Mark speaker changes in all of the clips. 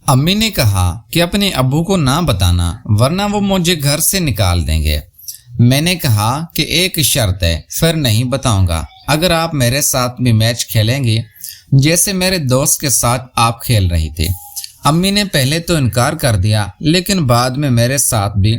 Speaker 1: अम्मी ने कहा कि अपने अब्बू को ना बताना वरना वो मुझे घर से निकाल देंगे। मैंने कहा कि एक शर्त है, फिर नहीं बताऊंगा। अगर आप मेरे साथ भी मैच खेलेंगी जैसे मेरे दोस्त के साथ आप खेल रही थी। अम्मी ने पहले तो इनकार कर दिया, लेकिन बाद में मेरे साथ भी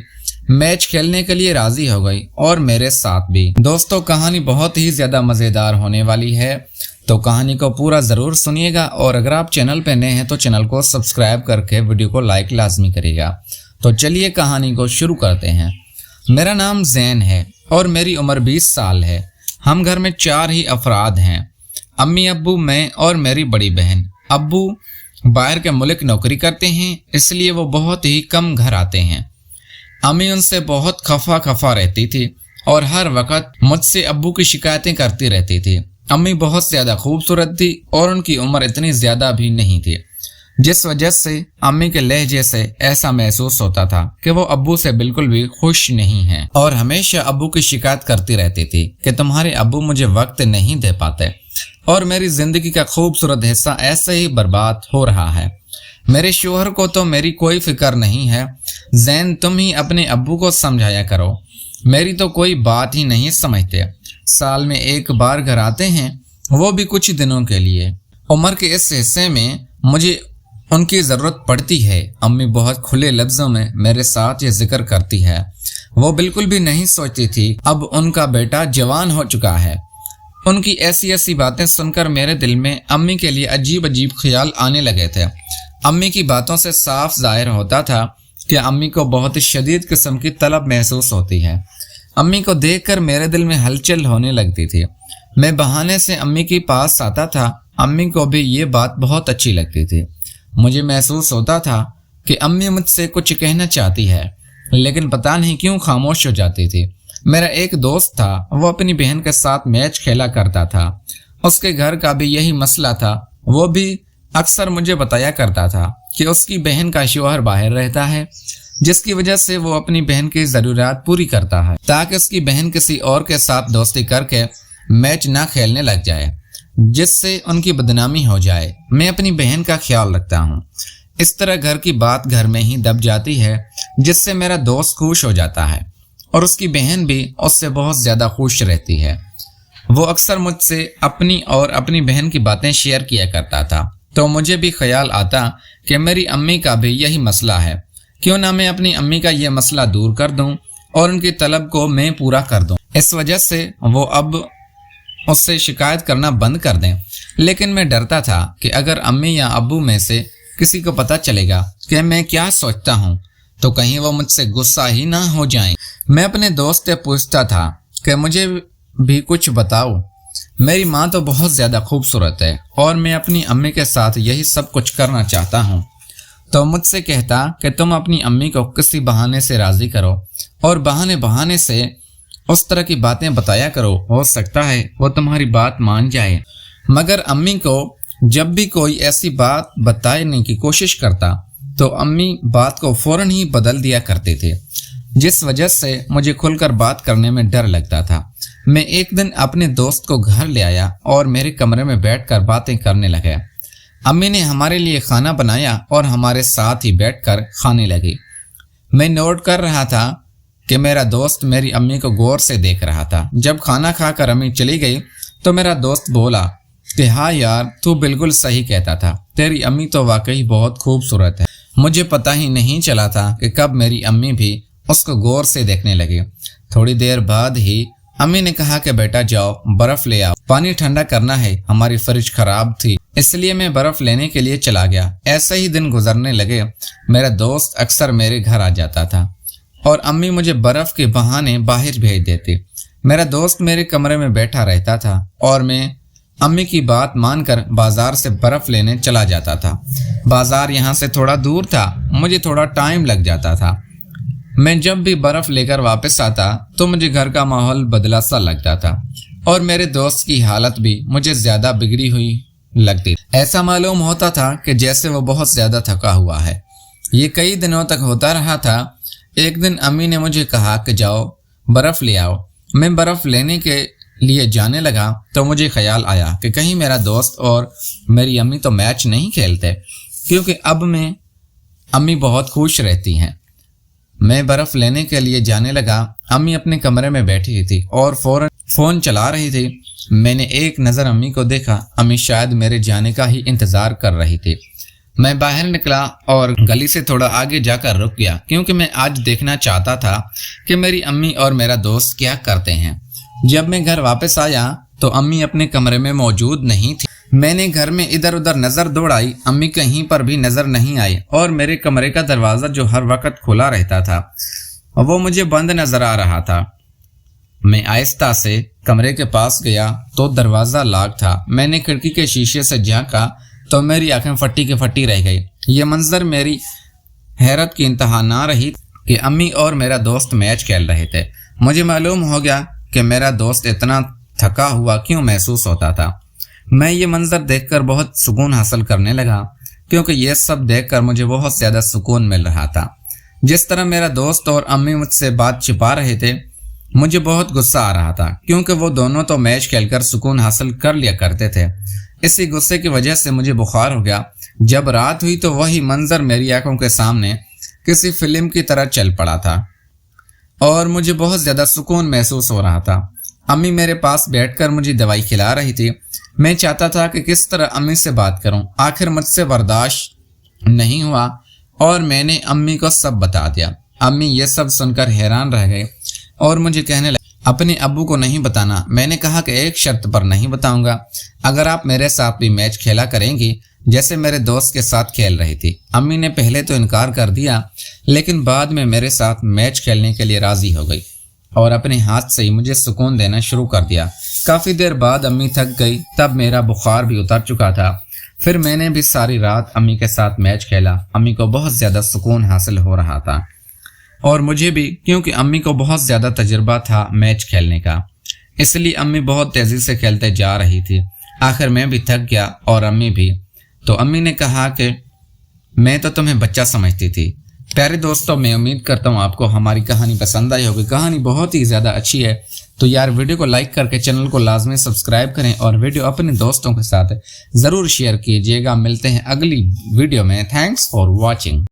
Speaker 1: मैच खेलने के लिए राजी हो गई और मेरे साथ भी। दोस्तों, कहानी बहुत ही ज्यादा मजेदार होने वाली है, तो कहानी को पूरा जरूर सुनिएगा। और अगर आप चैनल पे नए हैं तो चैनल को सब्सक्राइब करके वीडियो को लाइक लाजमी करिएगा। तो चलिए कहानी को शुरू करते हैं। मेरा नाम जैन है और मेरी उम्र 20 साल है। हम घर में 4 ही अफराद हैं, अम्मी, अब्बू, मैं और मेरी बड़ी बहन। अब्बू बाहर के मुल्क नौकरी करते हैं, इसलिए वो बहुत ही कम घर आते हैं। अम्मी उनसे बहुत खफा रहती थी और हर वक्त मुझसे अब्बू की शिकायतें करती रहती थी। अम्मी बहुत ज्यादा खूबसूरत थी और उनकी उम्र इतनी ज्यादा भी नहीं थी, जिस वजह से अम्मी के लहजे से ऐसा महसूस होता था कि वो अब्बू से बिल्कुल भी खुश नहीं हैं और हमेशा अब्बू की शिकायत करती रहती थी कि तुम्हारे अब्बू मुझे वक्त नहीं दे पाते और मेरी जिंदगी का खूबसूरत हिस्सा ऐसे ही बर्बाद हो रहा है। मेरे शोहर को तो मेरी कोई फिक्र नहीं है। जैन, तुम ही अपने अब्बू को समझाया करो, मेरी तो कोई बात ही नहीं समझते। साल में एक बार घर आते हैं, वो भी कुछ दिनों के लिए। उम्र के इस हिस्से में मुझे उनकी ज़रूरत पड़ती है। अम्मी बहुत खुले लफ्ज़ों में मेरे साथ ये जिक्र करती है। वो बिल्कुल भी नहीं सोचती थी अब उनका बेटा जवान हो चुका है। उनकी ऐसी ऐसी बातें सुनकर मेरे दिल में अम्मी के लिए अजीब अजीब ख्याल आने लगे थे। अम्मी की बातों से साफ जाहिर होता था कि अम्मी को बहुत शदीद किस्म की तलब महसूस होती है। अम्मी को देखकर मेरे दिल में हलचल होने लगती थी। मैं बहाने से अम्मी के पास आता था। अम्मी को भी ये बात बहुत अच्छी लगती थी। मुझे महसूस होता था कि अम्मी मुझसे कुछ कहना चाहती है, लेकिन पता नहीं क्यों खामोश हो जाती थी। मेरा एक दोस्त था, वो अपनी बहन के साथ मैच खेला करता था। उसके घर का भी यही मसला था। वो भी अक्सर मुझे बताया करता था कि उसकी बहन का शौहर बाहर रहता है, जिसकी वजह से वो अपनी बहन की ज़रूरियात पूरी करता है ताकि उसकी बहन किसी और के साथ दोस्ती करके मैच ना खेलने लग जाए, जिससे उनकी बदनामी हो जाए। मैं अपनी बहन का ख्याल रखता हूँ। इस तरह घर की बात घर में ही दब जाती है, जिससे मेरा दोस्त खुश हो जाता है और उसकी बहन भी उससे बहुत ज़्यादा खुश रहती है। वो अक्सर मुझसे अपनी और अपनी बहन की बातें शेयर किया करता था, तो मुझे भी ख्याल आता कि मेरी अम्मी का भी यही मसला है। क्यों ना मैं अपनी अम्मी का ये मसला दूर कर दूं और उनकी तलब को मैं पूरा कर दूं। इस वजह से वो अब उससे शिकायत करना बंद कर दें। लेकिन मैं डरता था कि अगर अम्मी या अब्बू में से किसी को पता चलेगा कि मैं क्या सोचता हूँ तो कहीं वो मुझसे गुस्सा ही ना हो जाएं। मैं अपने दोस्त से पूछता था कि मुझे भी कुछ बताओ, मेरी माँ तो बहुत ज़्यादा खूबसूरत है और मैं अपनी अम्मी के साथ यही सब कुछ करना चाहता हूँ। तो मुझसे कहता कि तुम अपनी अम्मी को किसी बहाने से राज़ी करो और बहाने से उस तरह की बातें बताया करो, हो सकता है वो तुम्हारी बात मान जाए। मगर अम्मी को जब भी कोई ऐसी बात बताने की कोशिश करता तो अम्मी बात को फौरन ही बदल दिया करते थे, जिस वजह से मुझे खुलकर बात करने में डर लगता था। मैं एक दिन अपने दोस्त को घर ले आया और मेरे कमरे में बैठकर बातें करने लगे। अम्मी ने हमारे लिए खाना बनाया और हमारे साथ ही बैठकर खाने लगी। मैं नोट कर रहा था कि मेरा दोस्त मेरी अम्मी को गौर से देख रहा था। जब खाना खाकर अम्मी चली गई तो मेरा दोस्त बोला कि हाँ यार, तू बिल्कुल सही कहता था, तेरी अम्मी तो वाकई बहुत खूबसूरत है। मुझे पता ही नहीं चला था कि कब मेरी अम्मी भी उसको गौर से देखने लगी। थोड़ी देर बाद ही अम्मी ने कहा कि बेटा जाओ बर्फ ले आओ, पानी ठंडा करना है, हमारी फ्रिज खराब थी इसलिए मैं बर्फ लेने के लिए चला गया। ऐसे ही दिन गुजरने लगे। मेरा दोस्त अक्सर मेरे घर आ जाता था और अम्मी मुझे बर्फ के बहाने बाहर भेज देती। मेरा दोस्त मेरे कमरे में बैठा रहता था और मैं अम्मी की बात मानकर बाजार से बर्फ लेने चला जाता था। बाजार यहाँ से थोड़ा दूर था, मुझे थोड़ा टाइम लग जाता था। मैं जब भी बर्फ लेकर वापस आता तो मुझे घर का माहौल बदला सा लगता था और मेरे दोस्त की हालत भी मुझे ज्यादा बिगड़ी हुई लगती। ऐसा मालूम होता था कि जैसे वो बहुत ज्यादा थका हुआ है। ये कई दिनों तक होता रहा था। एक दिन अम्मी ने मुझे कहा कि जाओ बर्फ ले आओ। मैं बर्फ लेने के लिए जाने लगा तो मुझे ख्याल आया कि कहीं मेरा दोस्त और मेरी अम्मी तो मैच नहीं खेलते, क्योंकि अब मैं अम्मी बहुत खुश रहती हैं। मैं बर्फ लेने के लिए जाने लगा। अम्मी अपने कमरे में बैठी थी और फौरन फोन चला रही थी। मैंने एक नज़र अम्मी को देखा। अम्मी शायद मेरे जाने का ही इंतज़ार कर रही थी। मैं बाहर निकला और गली से थोड़ा आगे जाकर रुक गया, क्योंकि मैं आज देखना चाहता था कि मेरी अम्मी और मेरा दोस्त क्या करते हैं। जब मैं घर वापस आया तो अम्मी अपने कमरे में मौजूद नहीं थी। मैंने घर में इधर उधर नज़र दौड़ाई, अम्मी कहीं पर भी नज़र नहीं आई और मेरे कमरे का दरवाज़ा जो हर वक्त खुला रहता था वो मुझे बंद नज़र आ रहा था। मैं आहिस्ता से कमरे के पास गया तो दरवाज़ा लॉक था। मैंने खिड़की के शीशे से झांका तो मेरी आंखें फटी की फटी रह गई। ये मंजर मेरी हैरत की इंतहा ना रही कि अम्मी और मेरा दोस्त मैच खेल रहे थे। मुझे मालूम हो गया कि मेरा दोस्त इतना थका हुआ क्यों महसूस होता था। मैं ये मंजर देखकर बहुत सुकून हासिल करने लगा, क्योंकि ये सब देखकर मुझे बहुत ज़्यादा सुकून मिल रहा था। जिस तरह मेरा दोस्त और अम्मी मुझसे बात छिपा रहे थे, मुझे बहुत गुस्सा आ रहा था, क्योंकि वो दोनों तो मैच खेलकर सुकून हासिल कर लिया करते थे। इसी गुस्से की वजह से मुझे बुखार हो गया। जब रात हुई तो वही मंजर मेरी आंखों के सामने किसी फिल्म की तरह चल पड़ा था और मुझे बहुत ज़्यादा सुकून महसूस हो रहा था। अम्मी मेरे पास बैठकर मुझे दवाई खिला रही थी। मैं चाहता था कि किस तरह अम्मी से बात करूं। आखिर मुझसे बर्दाश्त नहीं हुआ और मैंने अम्मी को सब बता दिया। अम्मी ये सब सुनकर हैरान रह गए और मुझे कहने लगे, अपने अब्बू को नहीं बताना। मैंने कहा कि एक शर्त पर नहीं बताऊंगा, अगर आप मेरे साथ भी मैच खेला करेंगी जैसे मेरे दोस्त के साथ खेल रही थी। अम्मी ने पहले तो इनकार कर दिया, लेकिन बाद में मेरे साथ मैच खेलने के लिए राजी हो गई और अपने हाथ से ही मुझे सुकून देना शुरू कर दिया। काफ़ी देर बाद अम्मी थक गई, तब मेरा बुखार भी उतर चुका था। फिर मैंने भी सारी रात अम्मी के साथ मैच खेला। अम्मी को बहुत ज़्यादा सुकून हासिल हो रहा था और मुझे भी, क्योंकि अम्मी को बहुत ज़्यादा तजुर्बा था मैच खेलने का। इसलिए अम्मी बहुत तेज़ी से खेलते जा रही थी। आखिर मैं भी थक गया और अम्मी भी। तो अम्मी ने कहा कि मैं तो तुम्हें बच्चा समझती थी। प्यारे दोस्तों, मैं उम्मीद करता हूँ आपको हमारी कहानी पसंद आई होगी। कहानी बहुत ही ज़्यादा अच्छी है। तो यार वीडियो को लाइक करके चैनल को लाजमी सब्सक्राइब करें और वीडियो अपने दोस्तों के साथ ज़रूर शेयर कीजिएगा। मिलते हैं अगली वीडियो में। Thanks for watching.